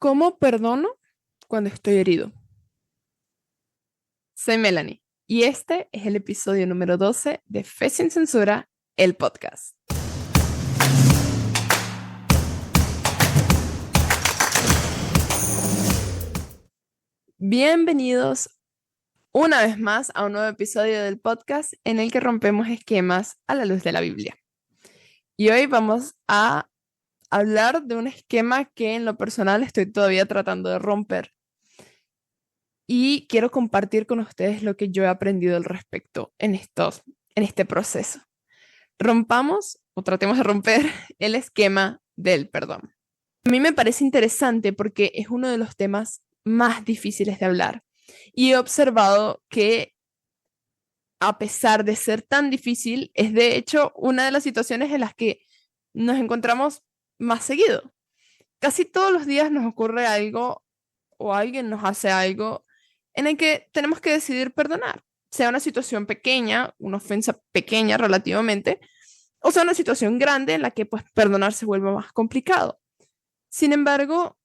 ¿Cómo perdono cuando estoy herido? Soy Melanie y este es el episodio número 12 de Fe sin Censura, el podcast. Bienvenidos una vez más a un nuevo episodio del podcast en el que rompemos esquemas a la luz de la Biblia. Y hoy vamos a hablar de un esquema que en lo personal estoy todavía tratando de romper. Y quiero compartir con ustedes lo que yo he aprendido al respecto en este proceso. Rompamos o tratemos de romper el esquema del perdón. A mí me parece interesante porque es uno de los temas más difíciles de hablar y he observado que a pesar de ser tan difícil, es de hecho una de las situaciones en las que nos encontramos más seguido. Casi todos los días nos ocurre algo o alguien nos hace algo en el que tenemos que decidir perdonar, sea una situación pequeña, una ofensa pequeña relativamente, o sea una situación grande en la que pues perdonar se vuelve más complicado. Sin embargo,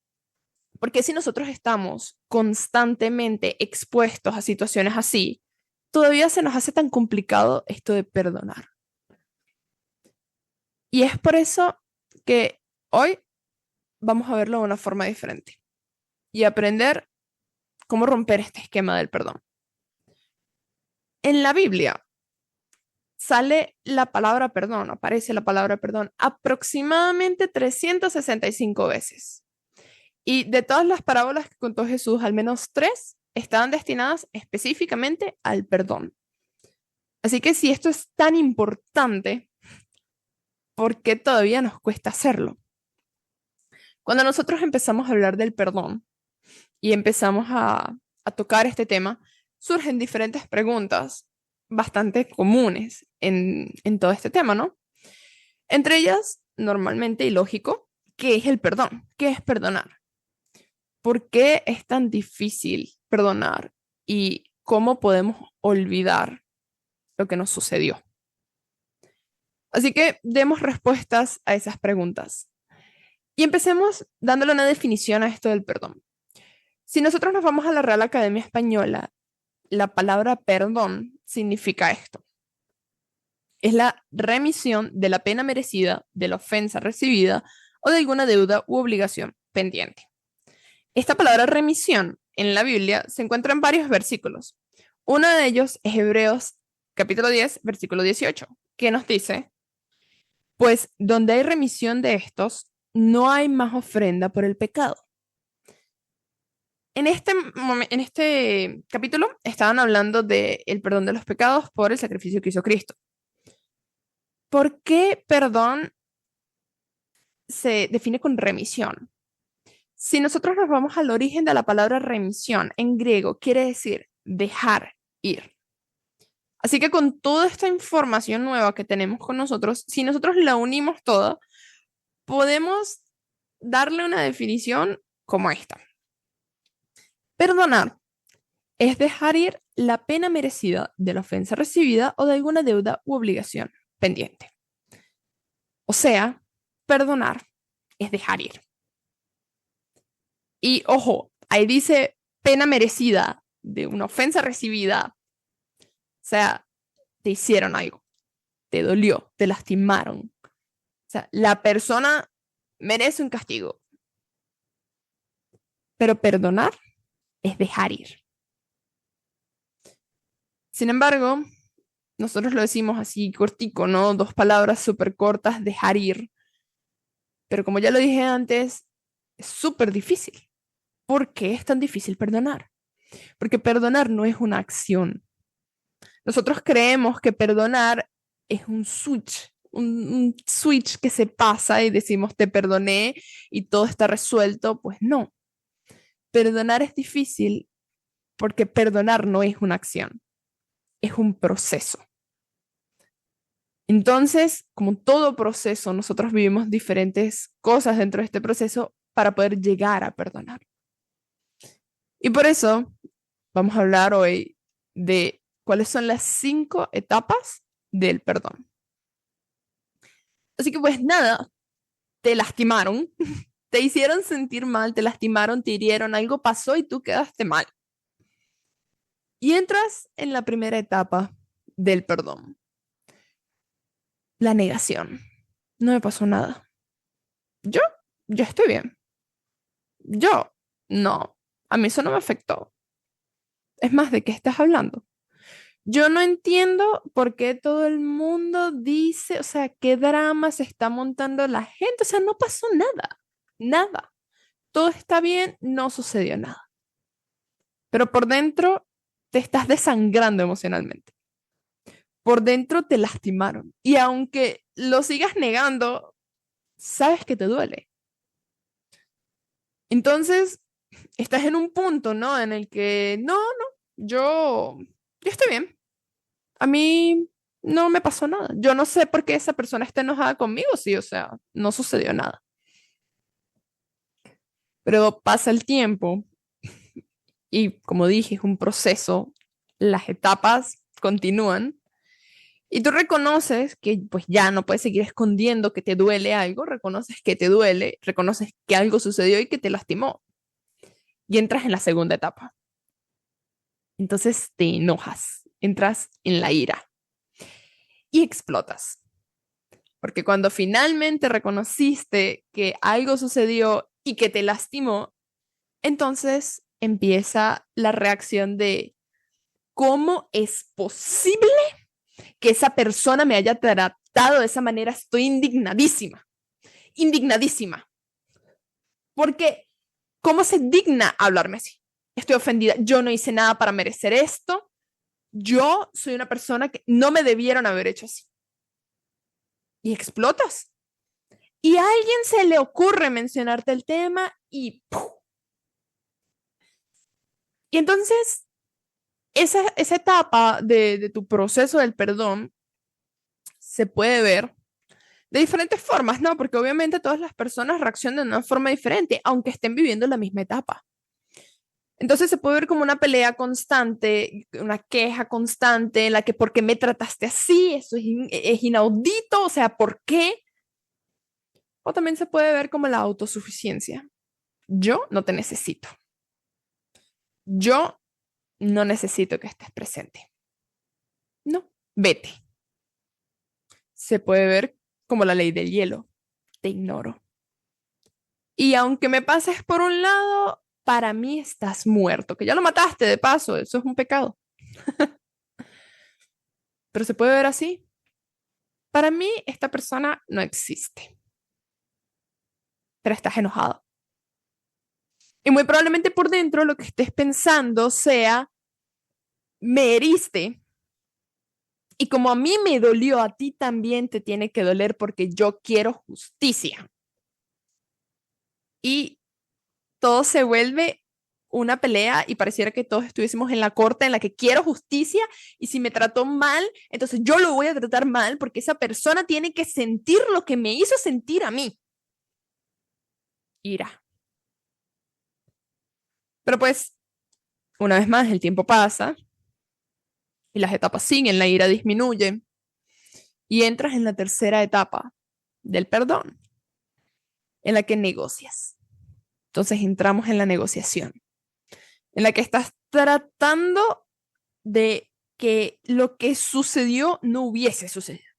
¿por qué si nosotros estamos constantemente expuestos a situaciones así, todavía se nos hace tan complicado esto de perdonar? Y es por eso que hoy vamos a verlo de una forma diferente y aprender cómo romper este esquema del perdón. En la Biblia sale la palabra perdón, aparece la palabra perdón aproximadamente 365 veces. Y de todas las parábolas que contó Jesús, al menos 3 estaban destinadas específicamente al perdón. Así que si esto es tan importante, ¿por qué todavía nos cuesta hacerlo? Cuando nosotros empezamos a hablar del perdón y empezamos a tocar este tema, surgen diferentes preguntas bastante comunes en todo este tema, ¿no? Entre ellas, normalmente y lógico, ¿qué es el perdón? ¿Qué es perdonar? ¿Por qué es tan difícil perdonar? ¿Y cómo podemos olvidar lo que nos sucedió? Así que demos respuestas a esas preguntas. Y empecemos dándole una definición a esto del perdón. Si nosotros nos vamos a la Real Academia Española, la palabra perdón significa esto. Es la remisión de la pena merecida, de la ofensa recibida o de alguna deuda u obligación pendiente. Esta palabra remisión en la Biblia se encuentra en varios versículos. Uno de ellos es Hebreos capítulo 10, versículo 18, que nos dice, pues donde hay remisión de estos, no hay más ofrenda por el pecado. En este capítulo estaban hablando del perdón de los pecados por el sacrificio que hizo Cristo. ¿Por qué perdón se define con remisión? Si nosotros nos vamos al origen de la palabra remisión, en griego quiere decir dejar ir. Así que con toda esta información nueva que tenemos con nosotros, si nosotros la unimos toda, podemos darle una definición como esta. Perdonar es dejar ir la pena merecida de la ofensa recibida o de alguna deuda u obligación pendiente. O sea, perdonar es dejar ir. Y ojo, ahí dice pena merecida de una ofensa recibida. O sea, te hicieron algo, te dolió, te lastimaron. O sea, la persona merece un castigo. Pero perdonar es dejar ir. Sin embargo, nosotros lo decimos así cortico, ¿no? 2 palabras súper cortas, dejar ir. Pero como ya lo dije antes, es súper difícil. ¿Por qué es tan difícil perdonar? Porque perdonar no es una acción. Nosotros creemos que perdonar es un switch que se pasa y decimos te perdoné y todo está resuelto. Pues no. Perdonar es difícil porque perdonar no es una acción, es un proceso. Entonces, como todo proceso, nosotros vivimos diferentes cosas dentro de este proceso para poder llegar a perdonar. Y por eso vamos a hablar hoy de cuáles son las 5 etapas del perdón. Así que pues nada, te lastimaron, Te hicieron sentir mal, te lastimaron, te hirieron, algo pasó y tú quedaste mal. Y entras en la primera etapa del perdón, la negación. No me pasó nada. Yo, yo estoy bien. Yo, no. A mí eso no me afectó. Es más, ¿de qué estás hablando? Yo no entiendo por qué todo el mundo dice, o sea, qué drama se está montando la gente. O sea, no pasó nada. Nada. Todo está bien, no sucedió nada. Pero por dentro te estás desangrando emocionalmente. Por dentro te lastimaron. Y aunque lo sigas negando, sabes que te duele. Entonces, estás en un punto, ¿no? En el que, no, yo estoy bien. A mí no me pasó nada. Yo no sé por qué esa persona está enojada conmigo, sí, o sea, no sucedió nada. Pero pasa el tiempo y como dije, es un proceso, las etapas continúan y tú reconoces que pues ya no puedes seguir escondiendo que te duele algo, reconoces que te duele, reconoces que algo sucedió y que te lastimó y entras en la segunda etapa. Entonces te enojas, entras en la ira y explotas. Porque cuando finalmente reconociste que algo sucedió y que te lastimó, entonces empieza la reacción de ¿cómo es posible que esa persona me haya tratado de esa manera? Estoy indignadísima, indignadísima. Porque ¿cómo se digna hablarme así? Estoy ofendida. Yo no hice nada para merecer esto. Yo soy una persona que no me debieron haber hecho así. Y explotas. Y a alguien se le ocurre mencionarte el tema y ¡puf! Y entonces esa etapa de tu proceso del perdón se puede ver de diferentes formas, ¿no? Porque obviamente todas las personas reaccionan de una forma diferente, aunque estén viviendo la misma etapa. Entonces se puede ver como una pelea constante, una queja constante en la que ¿por qué me trataste así? Eso es inaudito, o sea, ¿por qué? O también se puede ver como la autosuficiencia. Yo no te necesito. Yo no necesito que estés presente. No, vete. Se puede ver como la ley del hielo. Te ignoro. Y aunque me pases por un lado, para mí estás muerto, que ya lo mataste de paso, eso es un pecado. Pero se puede ver así. Para mí esta persona no existe, pero estás enojado. Y muy probablemente por dentro lo que estés pensando sea, me heriste. Y como a mí me dolió, a ti también te tiene que doler porque yo quiero justicia. Y todo se vuelve una pelea y pareciera que todos estuviésemos en la corte en la que quiero justicia y si me trató mal, entonces yo lo voy a tratar mal porque esa persona tiene que sentir lo que me hizo sentir a mí. Ira. Pero pues, una vez más, el tiempo pasa y las etapas siguen, la ira disminuye y entras en la tercera etapa del perdón, en la que negocias. Entonces entramos en la negociación, en la que estás tratando de que lo que sucedió no hubiese sucedido.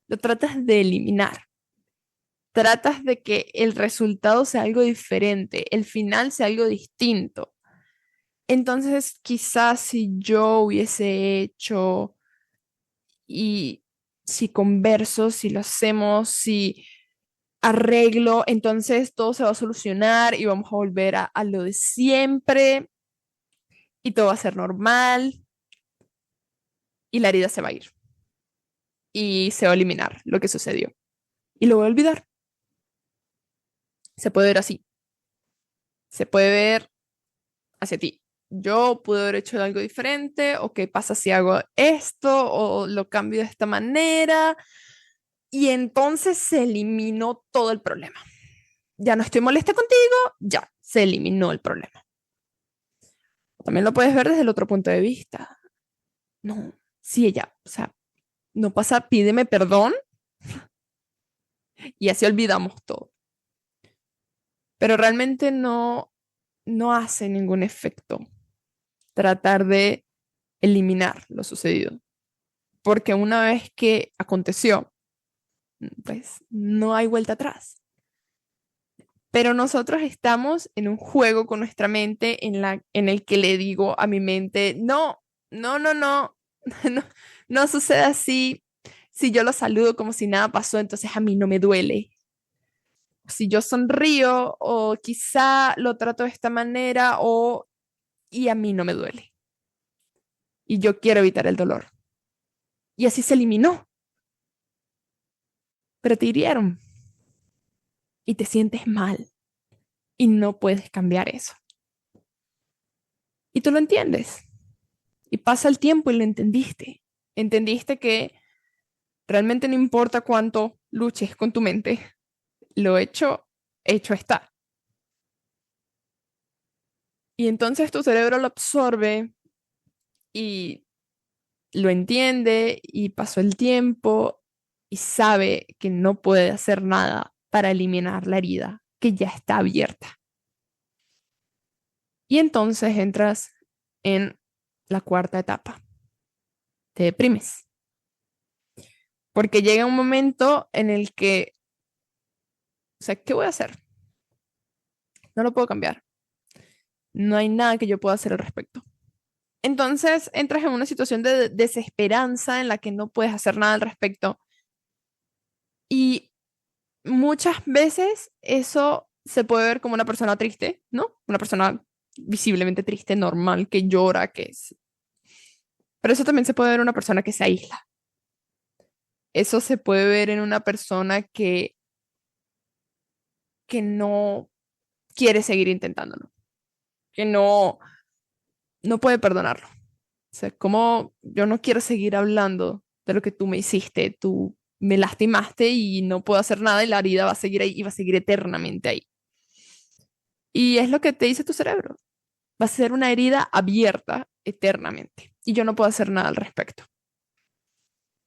Lo tratas de eliminar. Tratas de que el resultado sea algo diferente, el final sea algo distinto. Entonces, quizás si yo hubiese hecho y si converso, si lo hacemos, si arreglo, entonces todo se va a solucionar y vamos a volver a lo de siempre y todo va a ser normal y la herida se va a ir y se va a eliminar lo que sucedió y lo voy a olvidar. Se puede ver así, se puede ver hacia ti. Yo pude haber hecho algo diferente, o qué pasa si hago esto, o lo cambio de esta manera, y entonces se eliminó todo el problema. Ya no estoy molesta contigo, ya se eliminó el problema. También lo puedes ver desde el otro punto de vista. No, sí, ella, o sea, no pasa, pídeme perdón y así olvidamos todo. pero realmente no hace ningún efecto tratar de eliminar lo sucedido, porque una vez que aconteció, pues no hay vuelta atrás. Pero nosotros estamos en un juego con nuestra mente en el que le digo a mi mente, no, no, no, no, no, no sucede así. Si yo lo saludo como si nada pasó, entonces a mí no me duele. Si yo sonrío o quizá lo trato de esta manera y a mí no me duele. Y yo quiero evitar el dolor. Y así se eliminó. Pero te hirieron y te sientes mal y no puedes cambiar eso. Y tú lo entiendes. Y pasa el tiempo y lo entendiste. Entendiste que realmente no importa cuánto luches con tu mente, lo hecho, hecho está. Y entonces tu cerebro lo absorbe y lo entiende y pasó el tiempo y sabe que no puede hacer nada para eliminar la herida que ya está abierta. Y entonces entras en la cuarta etapa. Te deprimes. Porque llega un momento en el que, o sea, ¿qué voy a hacer? No lo puedo cambiar. No hay nada que yo pueda hacer al respecto. Entonces entras en una situación de desesperanza en la que no puedes hacer nada al respecto. Y muchas veces eso se puede ver como una persona triste, ¿no? Una persona visiblemente triste, normal, que llora, que es... Pero eso también se puede ver en una persona que se aísla. Eso se puede ver en una persona que no quiere seguir intentándolo, que no puede perdonarlo. O sea, como yo no quiero seguir hablando de lo que tú me hiciste, tú me lastimaste y no puedo hacer nada y la herida va a seguir ahí y va a seguir eternamente ahí. Y es lo que te dice tu cerebro. Va a ser una herida abierta eternamente y yo no puedo hacer nada al respecto.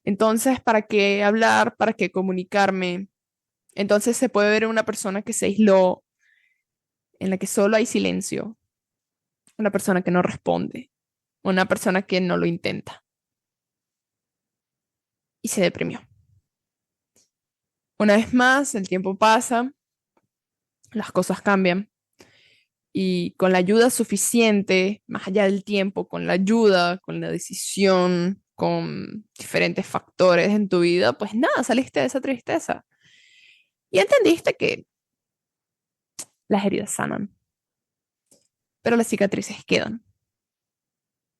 Entonces, ¿para qué hablar? ¿Para qué comunicarme? Entonces se puede ver en una persona que se aisló, en la que solo hay silencio, una persona que no responde, una persona que no lo intenta y se deprimió. Una vez más, el tiempo pasa, las cosas cambian y con la ayuda suficiente, más allá del tiempo, con la ayuda, con la decisión, con diferentes factores en tu vida, pues nada, saliste de esa tristeza y entendiste que las heridas sanan, pero las cicatrices quedan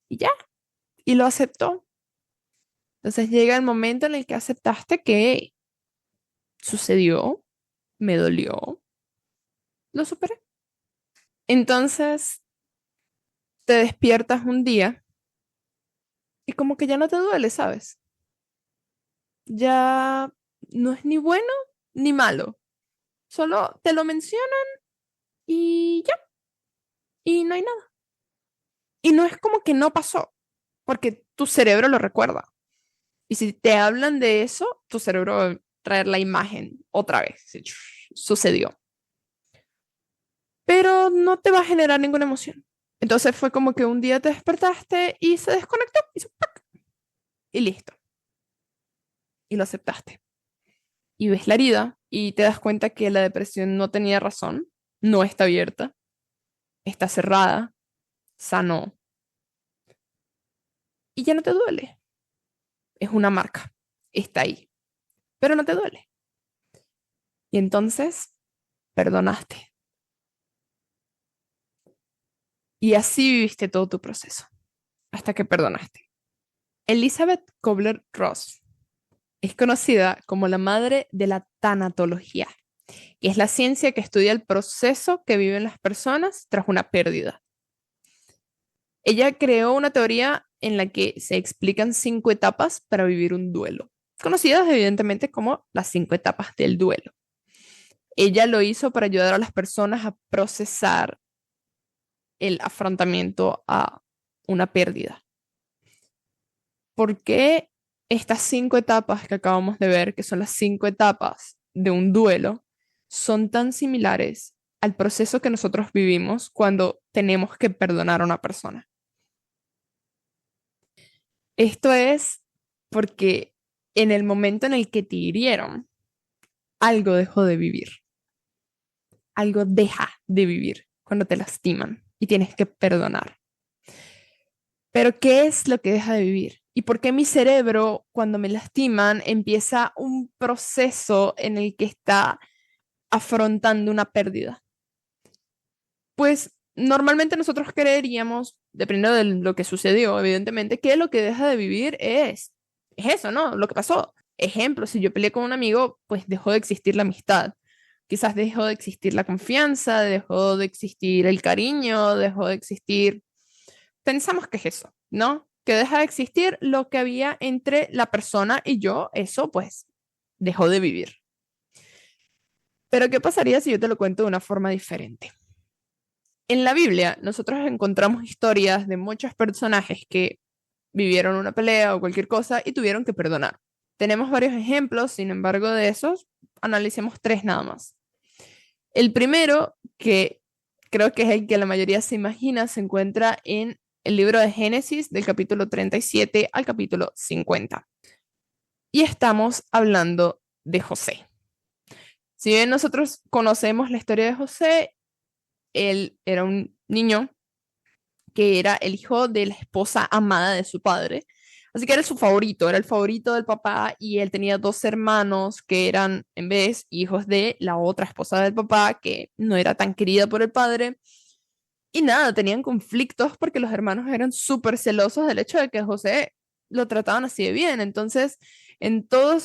y ya, y lo aceptó. Entonces llega el momento en el que aceptaste que sucedió, me dolió, lo superé. Entonces te despiertas un día y como que ya no te duele, ¿sabes? Ya no es ni bueno ni malo. Solo te lo mencionan y ya, y no hay nada. Y no es como que no pasó, porque tu cerebro lo recuerda. Y si te hablan de eso, tu cerebro va a traer la imagen otra vez. Sí, sucedió. Pero no te va a generar ninguna emoción. Entonces fue como que un día te despertaste y se desconectó y listo. Y lo aceptaste. Y ves la herida y te das cuenta que la depresión no tenía razón, no está abierta, está cerrada, sanó y ya no te duele. Es una marca, está ahí, pero no te duele. Y entonces perdonaste. Y así viviste todo tu proceso, hasta que perdonaste. Elizabeth Kubler-Ross es conocida como la madre de la tanatología, que es la ciencia que estudia el proceso que viven las personas tras una pérdida. Ella creó una teoría en la que se explican 5 etapas para vivir un duelo, conocidas evidentemente como las 5 etapas del duelo. Ella lo hizo para ayudar a las personas a procesar el afrontamiento a una pérdida. ¿Por qué estas 5 etapas que acabamos de ver, que son las 5 etapas de un duelo, son tan similares al proceso que nosotros vivimos cuando tenemos que perdonar a una persona. Esto es porque en el momento en el que te hirieron, algo dejó de vivir. Algo deja de vivir cuando te lastiman y tienes que perdonar. Pero ¿qué es lo que deja de vivir? ¿Y por qué mi cerebro, cuando me lastiman, empieza un proceso en el que está afrontando una pérdida? Pues normalmente nosotros creeríamos, dependiendo de lo que sucedió, evidentemente, que lo que deja de vivir es eso, ¿no? Lo que pasó. Ejemplo, si yo peleé con un amigo, pues dejó de existir la amistad. Quizás dejó de existir la confianza, dejó de existir el cariño, dejó de existir. Pensamos que es eso, ¿no? Que deja de existir lo que había entre la persona y yo, eso pues dejó de vivir. Pero ¿qué pasaría si yo te lo cuento de una forma diferente? En la Biblia, nosotros encontramos historias de muchos personajes que vivieron una pelea o cualquier cosa y tuvieron que perdonar. Tenemos varios ejemplos, sin embargo, de esos, analicemos tres nada más. El primero, que creo que es el que la mayoría se imagina, se encuentra en el libro de Génesis, del capítulo 37 al capítulo 50. Y estamos hablando de José. Si bien nosotros conocemos la historia de José, él era un niño que era el hijo de la esposa amada de su padre. Así que era su favorito, era el favorito del papá y él tenía dos hermanos que eran, en vez, hijos de la otra esposa del papá, que no era tan querida por el padre. Y nada, tenían conflictos porque los hermanos eran súper celosos del hecho de que José lo trataban así de bien. Entonces, en todo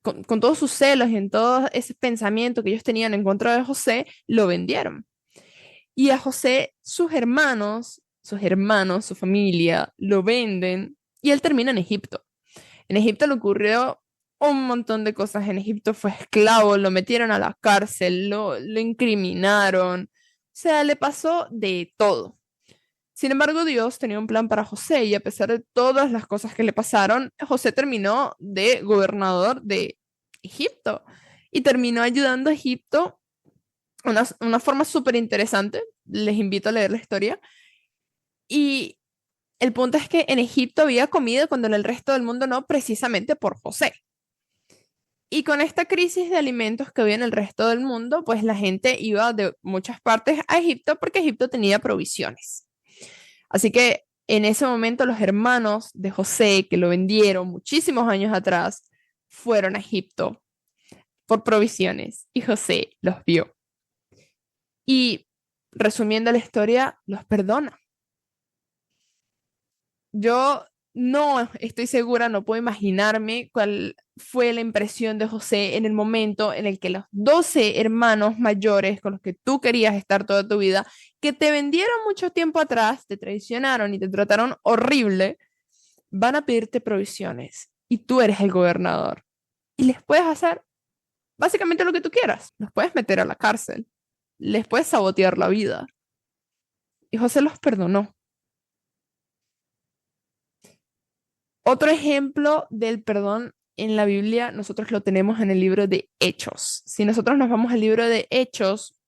con todos sus celos y en todo ese pensamiento que ellos tenían en contra de José, lo vendieron. Y a José, su familia, lo venden y él termina en Egipto. En Egipto le ocurrió un montón de cosas. En Egipto fue esclavo, lo metieron a la cárcel, lo incriminaron. O sea, le pasó de todo. Sin embargo, Dios tenía un plan para José y a pesar de todas las cosas que le pasaron, José terminó de gobernador de Egipto y terminó ayudando a Egipto una forma súper interesante. Les invito a leer la historia. Y el punto es que en Egipto había comida cuando en el resto del mundo no, precisamente por José. Y con esta crisis de alimentos que había en el resto del mundo, pues la gente iba de muchas partes a Egipto porque Egipto tenía provisiones. Así que en ese momento los hermanos de José, que lo vendieron muchísimos años atrás, fueron a Egipto por provisiones y José los vio. Y resumiendo la historia, los perdona. Yo no estoy segura, no puedo imaginarme cuál fue la impresión de José en el momento en el que los 12 hermanos mayores con los que tú querías estar toda tu vida, que te vendieron mucho tiempo atrás, te traicionaron y te trataron horrible, van a pedirte provisiones y tú eres el gobernador. Y les puedes hacer básicamente lo que tú quieras. Los puedes meter a la cárcel, les puedes sabotear la vida. Y José los perdonó. Otro ejemplo del perdón en la Biblia, nosotros lo tenemos en el libro de Hechos. Si nosotros nos vamos al libro de Hechos,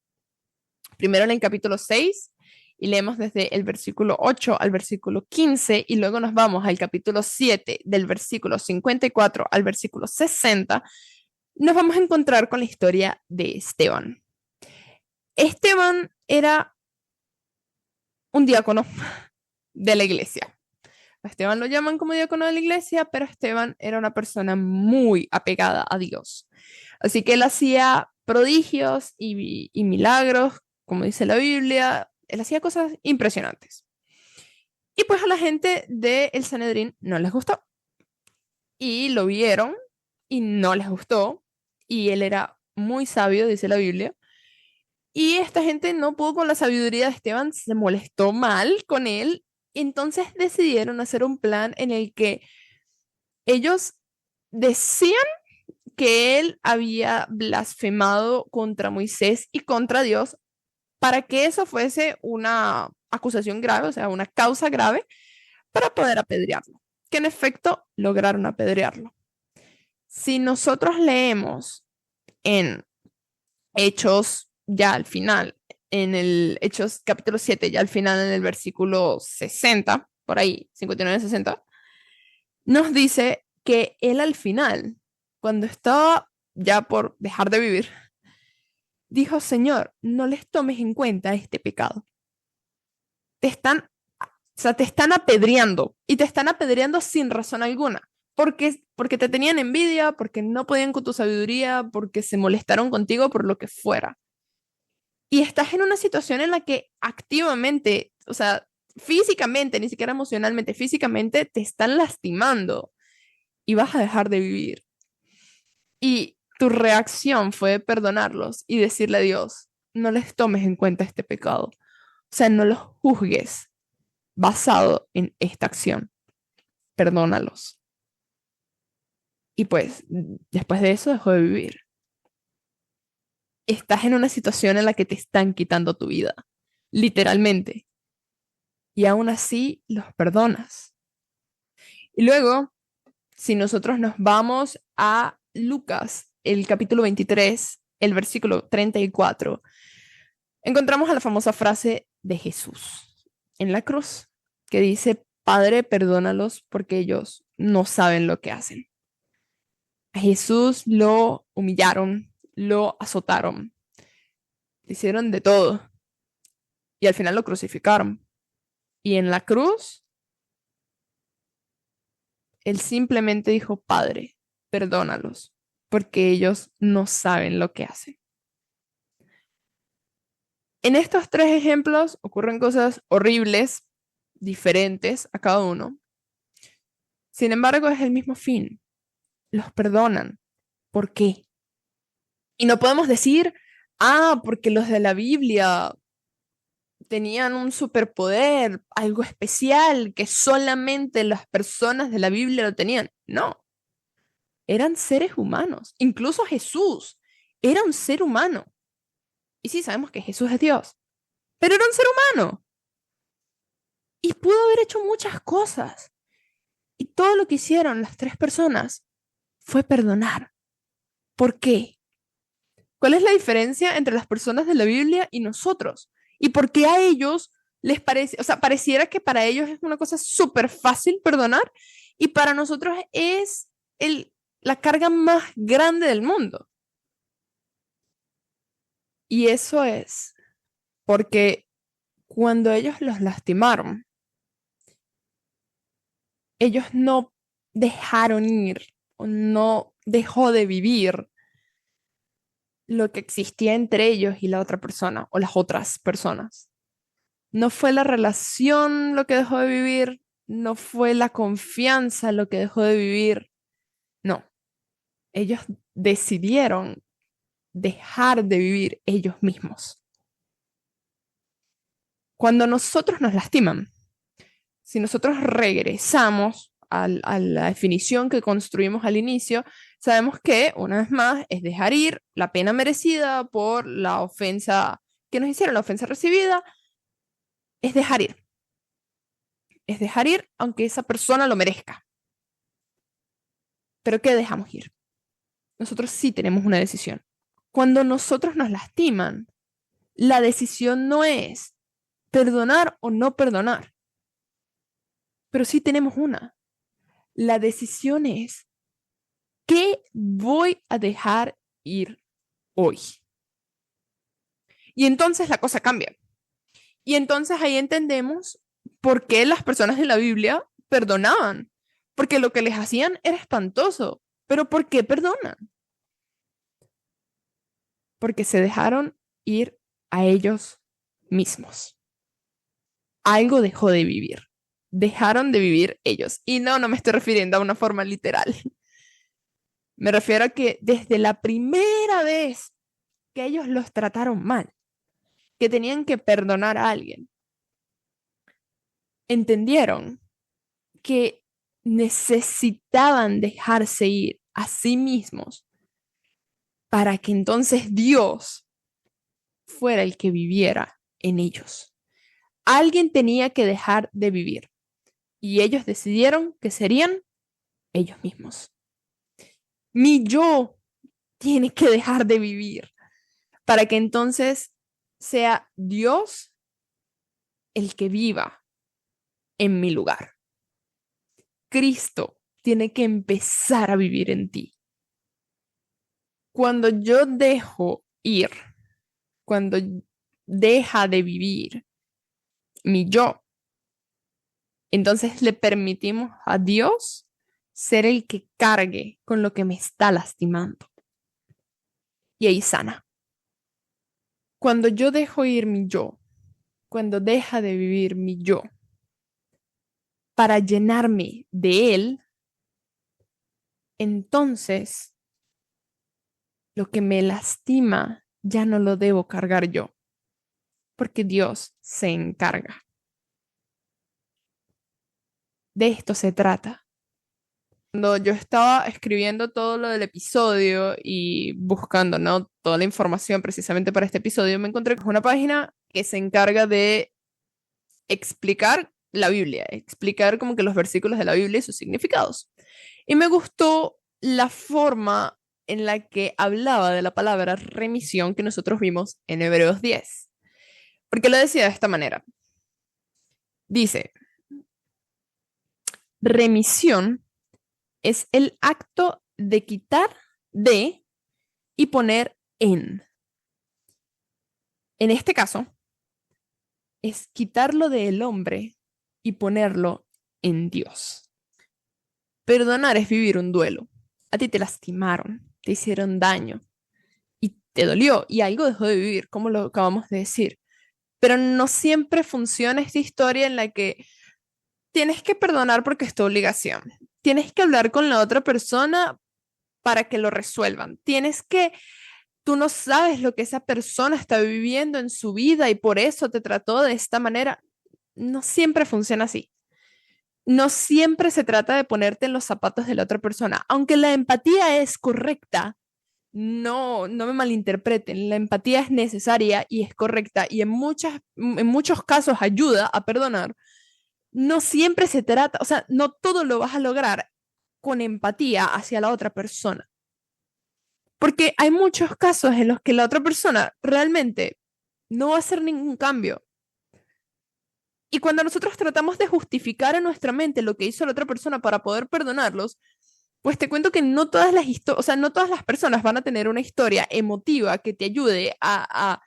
primero en el capítulo 6 y leemos desde el versículo 8 al versículo 15 y luego nos vamos al capítulo 7 del versículo 54 al versículo 60, nos vamos a encontrar con la historia de Esteban. Esteban era un diácono de la iglesia. A Esteban lo llaman como diácono de la iglesia, pero Esteban era una persona muy apegada a Dios. Así que él hacía prodigios y milagros, como dice la Biblia, él hacía cosas impresionantes. Y pues a la gente del Sanedrín no les gustó. Y lo vieron y no les gustó. Y él era muy sabio, dice la Biblia. Y esta gente no pudo con la sabiduría de Esteban, se molestó mal con él. Entonces decidieron hacer un plan en el que ellos decían que él había blasfemado contra Moisés y contra Dios para que eso fuese una acusación grave, o sea, una causa grave, para poder apedrearlo. Que en efecto lograron apedrearlo. Si nosotros leemos en Hechos ya al final, en el Hechos capítulo 7, ya al final en el versículo 60, por ahí, 59-60, nos dice que él al final, cuando estaba ya por dejar de vivir, dijo, Señor, no les tomes en cuenta este pecado. Te están, o sea, te están apedreando y te están apedreando sin razón alguna. Porque te tenían envidia, porque no podían con tu sabiduría, porque se molestaron contigo por lo que fuera. Y estás en una situación en la que activamente, o sea, físicamente, ni siquiera emocionalmente, físicamente te están lastimando y vas a dejar de vivir. Y tu reacción fue perdonarlos y decirle a Dios, no les tomes en cuenta este pecado. O sea, no los juzgues basado en esta acción. Perdónalos. Y pues, después de eso dejó de vivir. Estás en una situación en la que te están quitando tu vida, literalmente. Y aún así los perdonas. Y luego, si nosotros nos vamos a Lucas, el capítulo 23, el versículo 34, encontramos a la famosa frase de Jesús en la cruz, que dice, Padre, perdónalos porque ellos no saben lo que hacen. A Jesús lo humillaron, lo azotaron, le hicieron de todo y al final lo crucificaron. Y en la cruz, él simplemente dijo, Padre, perdónalos porque ellos no saben lo que hacen. En estos tres ejemplos ocurren cosas horribles, diferentes a cada uno. Sin embargo, es el mismo fin. Los perdonan. ¿Por qué? Y no podemos decir, porque los de la Biblia tenían un superpoder, algo especial, que solamente las personas de la Biblia lo tenían. No, eran seres humanos. Incluso Jesús era un ser humano. Y sí, sabemos que Jesús es Dios, pero era un ser humano. Y pudo haber hecho muchas cosas. Y todo lo que hicieron las tres personas fue perdonar. ¿Por qué? ¿Cuál es la diferencia entre las personas de la Biblia y nosotros? ¿Y por qué a ellos les parece, o sea, pareciera que para ellos es una cosa súper fácil perdonar y para nosotros es la carga más grande del mundo? Y eso es porque cuando ellos los lastimaron, ellos no dejaron ir o no dejó de vivir lo que existía entre ellos y la otra persona o las otras personas. No fue la relación lo que dejó de vivir, no fue la confianza lo que dejó de vivir, no. Ellos decidieron dejar de vivir ellos mismos. Cuando nosotros nos lastiman, si nosotros regresamos a la definición que construimos al inicio, sabemos que, una vez más, es dejar ir la pena merecida por la ofensa que nos hicieron, la ofensa recibida, es dejar ir. Es dejar ir aunque esa persona lo merezca. Pero ¿qué dejamos ir? Nosotros sí tenemos una decisión. Cuando nosotros nos lastiman, la decisión no es perdonar o no perdonar, pero sí tenemos una. La decisión es, ¿qué voy a dejar ir hoy? Y entonces la cosa cambia. Y entonces ahí entendemos por qué las personas de la Biblia perdonaban, porque lo que les hacían era espantoso. Pero ¿por qué perdonan? Porque se dejaron ir a ellos mismos. Algo dejó de vivir. Dejaron de vivir ellos. Y no me estoy refiriendo a una forma literal. Me refiero a que desde la primera vez que ellos los trataron mal, que tenían que perdonar a alguien, entendieron que necesitaban dejarse ir a sí mismos para que entonces Dios fuera el que viviera en ellos. Alguien tenía que dejar de vivir y ellos decidieron que serían ellos mismos. Mi yo tiene que dejar de vivir para que entonces sea Dios el que viva en mi lugar. Cristo tiene que empezar a vivir en ti. Cuando yo dejo ir, cuando deja de vivir mi yo, entonces le permitimos a Dios ser el que cargue con lo que me está lastimando. Y ahí sana. Cuando yo dejo ir mi yo, cuando deja de vivir mi yo, para llenarme de él, entonces lo que me lastima ya no lo debo cargar yo, porque Dios se encarga. De esto se trata. Cuando yo estaba escribiendo todo lo del episodio y buscando, ¿no?, toda la información precisamente para este episodio, me encontré con una página que se encarga de explicar la Biblia, explicar como que los versículos de la Biblia y sus significados. Y me gustó la forma en la que hablaba de la palabra remisión que nosotros vimos en Hebreos 10. Porque lo decía de esta manera. Dice, remisión es el acto de quitar de y poner en. En este caso, es quitarlo del hombre y ponerlo en Dios. Perdonar es vivir un duelo. A ti te lastimaron, te hicieron daño y te dolió y algo dejó de vivir, como lo acabamos de decir. Pero no siempre funciona esta historia en la que tienes que perdonar porque es tu obligación. Tienes que hablar con la otra persona para que lo resuelvan. Tú no sabes lo que esa persona está viviendo en su vida y por eso te trató de esta manera. No siempre funciona así. No siempre se trata de ponerte en los zapatos de la otra persona. Aunque la empatía es correcta, no me malinterpreten. La empatía es necesaria y es correcta y en muchos casos ayuda a perdonar. No siempre se trata, o sea, no todo lo vas a lograr con empatía hacia la otra persona. Porque hay muchos casos en los que la otra persona realmente no va a hacer ningún cambio. Y cuando nosotros tratamos de justificar en nuestra mente lo que hizo la otra persona para poder perdonarlos, pues te cuento que no todas o sea, no todas las personas van a tener una historia emotiva que te ayude a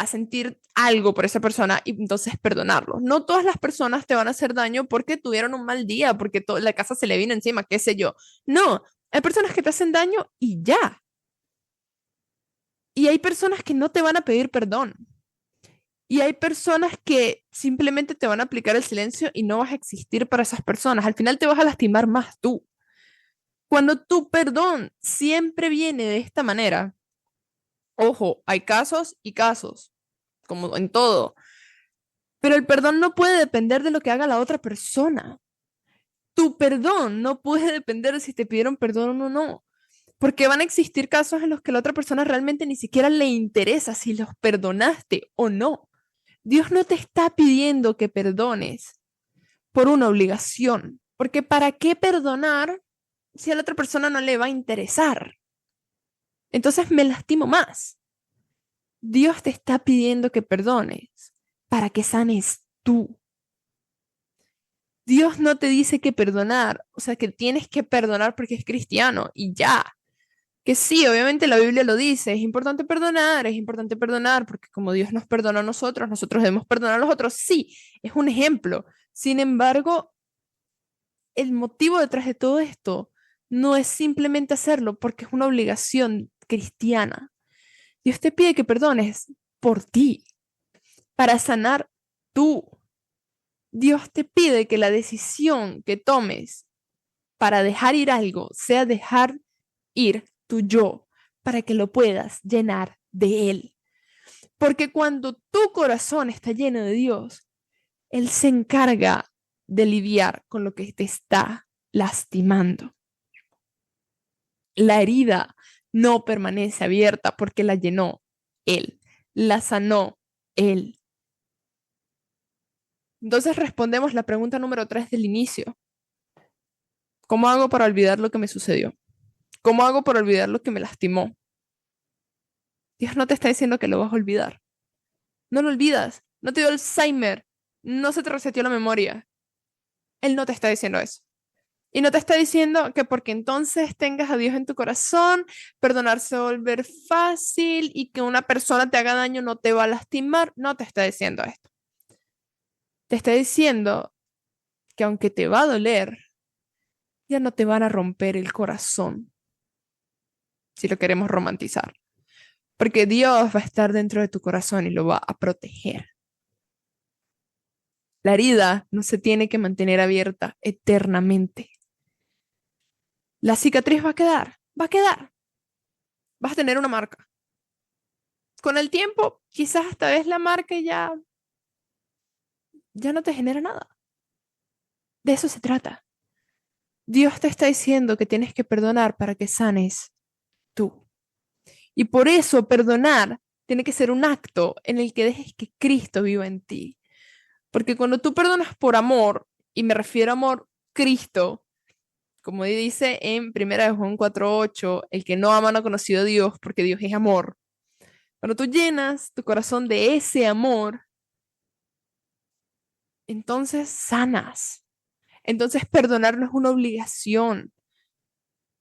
sentir algo por esa persona y entonces perdonarlo. No todas las personas te van a hacer daño porque tuvieron un mal día, porque la casa se le vino encima, qué sé yo. No, hay personas que te hacen daño y ya. Y hay personas que no te van a pedir perdón. Y hay personas que simplemente te van a aplicar el silencio y no vas a existir para esas personas. Al final te vas a lastimar más tú. Cuando tu perdón siempre viene de esta manera, ojo, hay casos y casos, como en todo, pero el perdón no puede depender de lo que haga la otra persona. Tu perdón no puede depender de si te pidieron perdón o no, porque van a existir casos en los que la otra persona realmente ni siquiera le interesa si los perdonaste o no. Dios no te está pidiendo que perdones por una obligación, porque ¿para qué perdonar si a la otra persona no le va a interesar? Entonces me lastimo más. Dios te está pidiendo que perdones para que sanes tú. Dios no te dice que perdonar, o sea, que tienes que perdonar porque es cristiano y ya. Que sí, obviamente la Biblia lo dice, es importante perdonar, porque como Dios nos perdona a nosotros, nosotros debemos perdonar a los otros. Sí, es un ejemplo. Sin embargo, el motivo detrás de todo esto no es simplemente hacerlo porque es una obligación cristiana. Dios te pide que perdones por ti, para sanar tú. Dios te pide que la decisión que tomes para dejar ir algo sea dejar ir tu yo, para que lo puedas llenar de Él. Porque cuando tu corazón está lleno de Dios, Él se encarga de lidiar con lo que te está lastimando. La herida no permanece abierta porque la llenó Él, la sanó Él. Entonces respondemos la pregunta número 3 del inicio. ¿Cómo hago para olvidar lo que me sucedió? ¿Cómo hago para olvidar lo que me lastimó? Dios no te está diciendo que lo vas a olvidar. No lo olvidas. No te dio Alzheimer. No se te reseteó la memoria. Él no te está diciendo eso. Y no te está diciendo que porque entonces tengas a Dios en tu corazón, perdonar se va a volver fácil y que una persona te haga daño no te va a lastimar. No te está diciendo esto. Te está diciendo que aunque te va a doler, ya no te van a romper el corazón, si lo queremos romantizar. Porque Dios va a estar dentro de tu corazón y lo va a proteger. La herida no se tiene que mantener abierta eternamente. La cicatriz va a quedar, va a quedar. Vas a tener una marca. Con el tiempo, quizás esta vez la marca ya no te genera nada. De eso se trata. Dios te está diciendo que tienes que perdonar para que sanes tú. Y por eso perdonar tiene que ser un acto en el que dejes que Cristo viva en ti. Porque cuando tú perdonas por amor, y me refiero a amor Cristo, como dice en 1 Juan 4:8, el que no ama no ha conocido a Dios porque Dios es amor. Cuando tú llenas tu corazón de ese amor, entonces sanas. Entonces perdonar no es una obligación.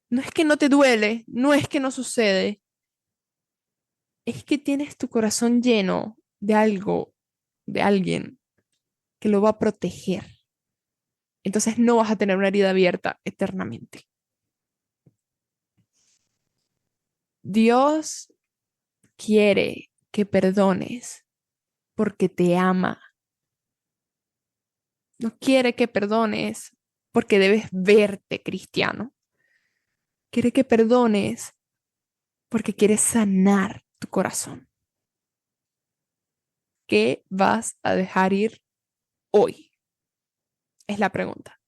No es que no te duele, no es que no sucede, es que tienes tu corazón lleno de algo, de alguien que lo va a proteger. Entonces no vas a tener una herida abierta eternamente. Dios quiere que perdones porque te ama. No quiere que perdones porque debes verte cristiano. Quiere que perdones porque quieres sanar tu corazón. ¿Qué vas a dejar ir hoy? Es la pregunta.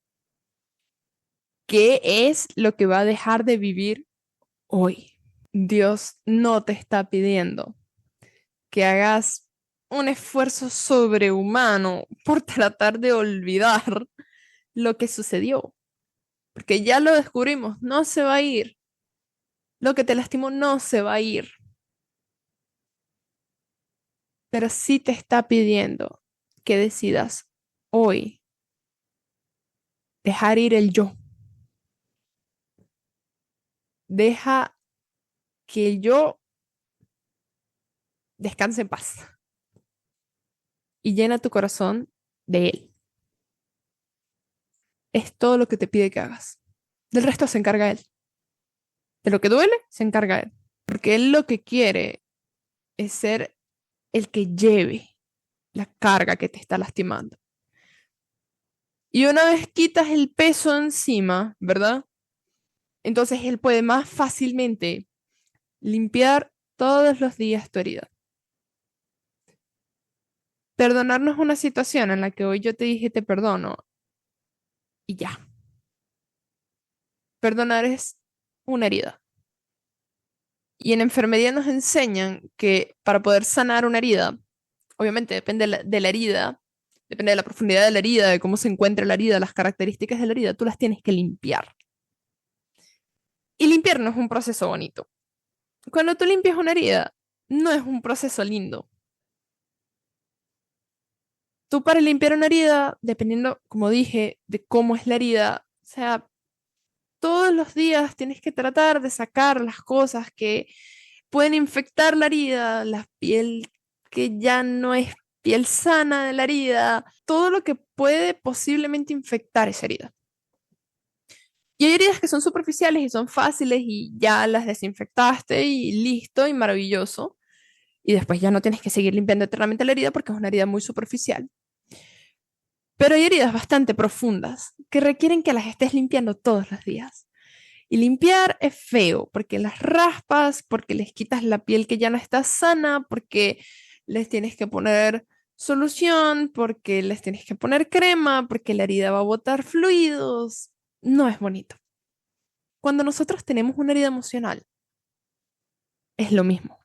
¿Qué es lo que va a dejar de vivir hoy? Dios no te está pidiendo que hagas un esfuerzo sobrehumano por tratar de olvidar lo que sucedió, porque ya lo descubrimos, no se va a ir. Lo que te lastimó no se va a ir, pero sí te está pidiendo que decidas hoy dejar ir el yo. Deja que el yo descanse en paz y llena tu corazón de él. Es todo lo que te pide que hagas. Del resto se encarga él. De lo que duele, se encarga él. Porque él lo que quiere es ser el que lleve la carga que te está lastimando. Y una vez quitas el peso encima, ¿verdad? Entonces él puede más fácilmente limpiar todos los días tu herida. Perdonarnos una situación en la que hoy yo te dije te perdono y ya. Perdonar es una herida. Y en enfermería nos enseñan que para poder sanar una herida, obviamente depende de la herida, depende de la profundidad de la herida, de cómo se encuentra la herida, las características de la herida, tú las tienes que limpiar. Y limpiar no es un proceso bonito. Cuando tú limpias una herida, no es un proceso lindo. Tú para limpiar una herida, dependiendo, como dije, de cómo es la herida, o sea, todos los días tienes que tratar de sacar las cosas que pueden infectar la herida, la piel que ya no es piel sana de la herida, todo lo que puede posiblemente infectar esa herida. Y hay heridas que son superficiales y son fáciles y ya las desinfectaste y listo y maravilloso. Y después ya no tienes que seguir limpiando eternamente la herida porque es una herida muy superficial. Pero hay heridas bastante profundas que requieren que las estés limpiando todos los días. Y limpiar es feo porque las raspas, porque les quitas la piel que ya no está sana, porque les tienes que poner solución, porque les tienes que poner crema, porque la herida va a botar fluidos. No es bonito. Cuando nosotros tenemos una herida emocional, es lo mismo.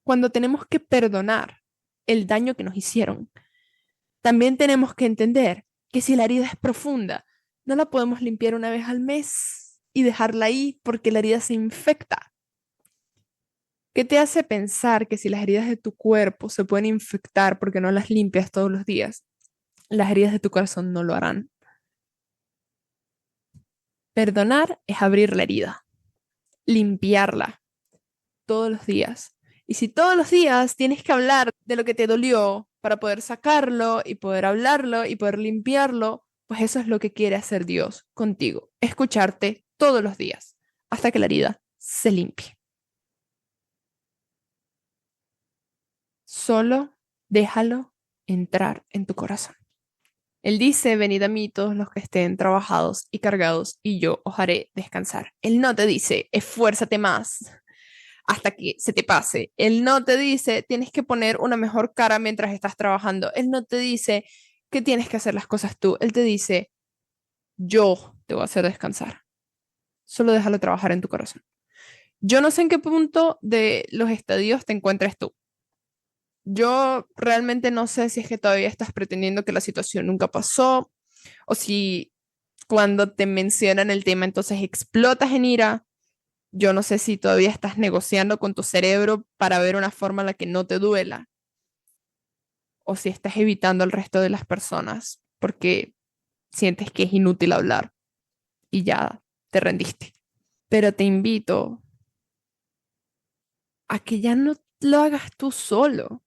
Cuando tenemos que perdonar el daño que nos hicieron, también tenemos que entender que si la herida es profunda, no la podemos limpiar una vez al mes y dejarla ahí porque la herida se infecta. ¿Qué te hace pensar que si las heridas de tu cuerpo se pueden infectar porque no las limpias todos los días, las heridas de tu corazón no lo harán? Perdonar es abrir la herida, limpiarla todos los días. Y si todos los días tienes que hablar de lo que te dolió para poder sacarlo y poder hablarlo y poder limpiarlo, pues eso es lo que quiere hacer Dios contigo, escucharte todos los días hasta que la herida se limpie. Solo déjalo entrar en tu corazón. Él dice, venid a mí todos los que estén trabajados y cargados, y yo os haré descansar. Él no te dice, esfuérzate más hasta que se te pase. Él no te dice, tienes que poner una mejor cara mientras estás trabajando. Él no te dice que tienes que hacer las cosas tú. Él te dice, yo te voy a hacer descansar. Solo déjalo trabajar en tu corazón. Yo no sé en qué punto de los estadios te encuentres tú. Yo realmente no sé si es que todavía estás pretendiendo que la situación nunca pasó o si cuando te mencionan el tema entonces explotas en ira. Yo no sé si todavía estás negociando con tu cerebro para ver una forma en la que no te duela o si estás evitando al resto de las personas porque sientes que es inútil hablar y ya te rendiste. Pero te invito a que ya no lo hagas tú solo.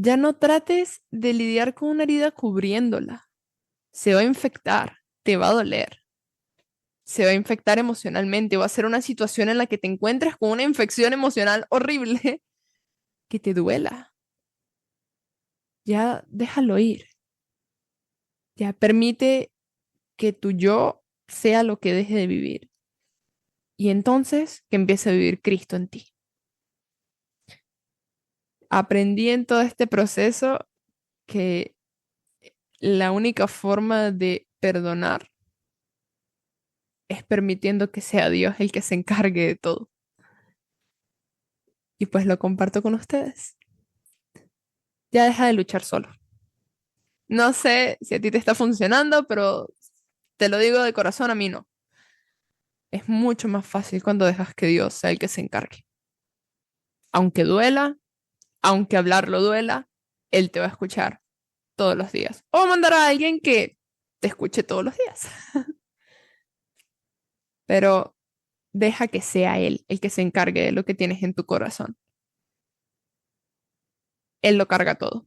Ya no trates de lidiar con una herida cubriéndola. Se va a infectar, te va a doler, se va a infectar emocionalmente, va a ser una situación en la que te encuentres con una infección emocional horrible que te duela. Ya déjalo ir. Ya permite que tu yo sea lo que deje de vivir. Y entonces que empiece a vivir Cristo en ti. Aprendí en todo este proceso que la única forma de perdonar es permitiendo que sea Dios el que se encargue de todo. Y pues lo comparto con ustedes. Ya deja de luchar solo. No sé si a ti te está funcionando, pero te lo digo de corazón, a mí no. Es mucho más fácil cuando dejas que Dios sea el que se encargue. Aunque duela, aunque hablarlo duela, Él te va a escuchar todos los días. O mandar a alguien que te escuche todos los días. Pero deja que sea Él el que se encargue de lo que tienes en tu corazón. Él lo carga todo.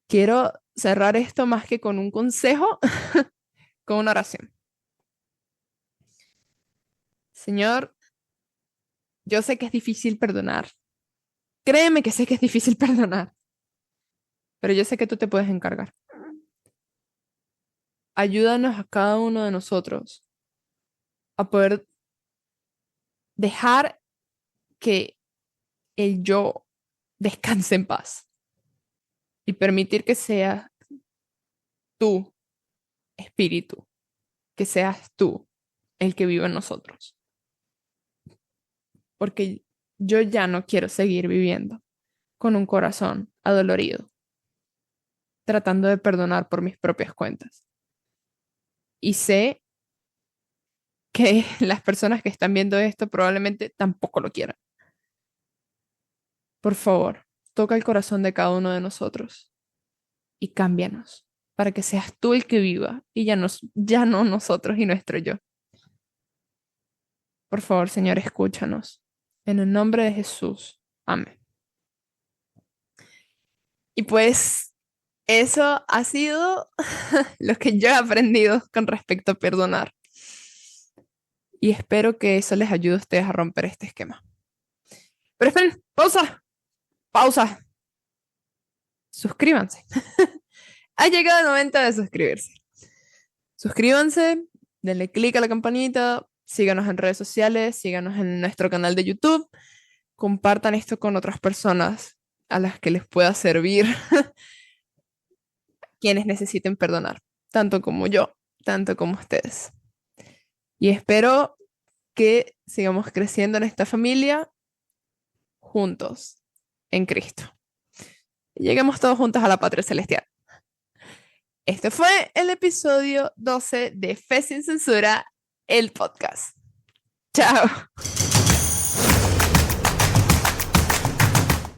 Quiero cerrar esto más que con un consejo, con una oración. Señor, yo sé que es difícil perdonar. Créeme que sé que es difícil perdonar, pero yo sé que tú te puedes encargar. Ayúdanos a cada uno de nosotros a poder dejar que el yo descanse en paz y permitir que seas tú, espíritu, que seas tú el que vive en nosotros. Porque yo ya no quiero seguir viviendo con un corazón adolorido, tratando de perdonar por mis propias cuentas. Y sé que las personas que están viendo esto probablemente tampoco lo quieran. Por favor, toca el corazón de cada uno de nosotros y cámbianos para que seas tú el que viva y ya no nosotros y nuestro yo. Por favor, Señor, escúchanos. En el nombre de Jesús. Amén. Y pues eso ha sido lo que yo he aprendido con respecto a perdonar. Y espero que eso les ayude a ustedes a romper este esquema. Pero esperen, pausa, pausa. Suscríbanse. Ha llegado el momento de suscribirse. Suscríbanse, denle click a la campanita, síganos en redes sociales, síganos en nuestro canal de YouTube, compartan esto con otras personas a las que les pueda servir, quienes necesiten perdonar, tanto como yo, tanto como ustedes. Y espero que sigamos creciendo en esta familia juntos en Cristo. Y lleguemos todos juntos a la patria celestial. Este fue el episodio 12 de Fe sin Censura, el podcast. Chao.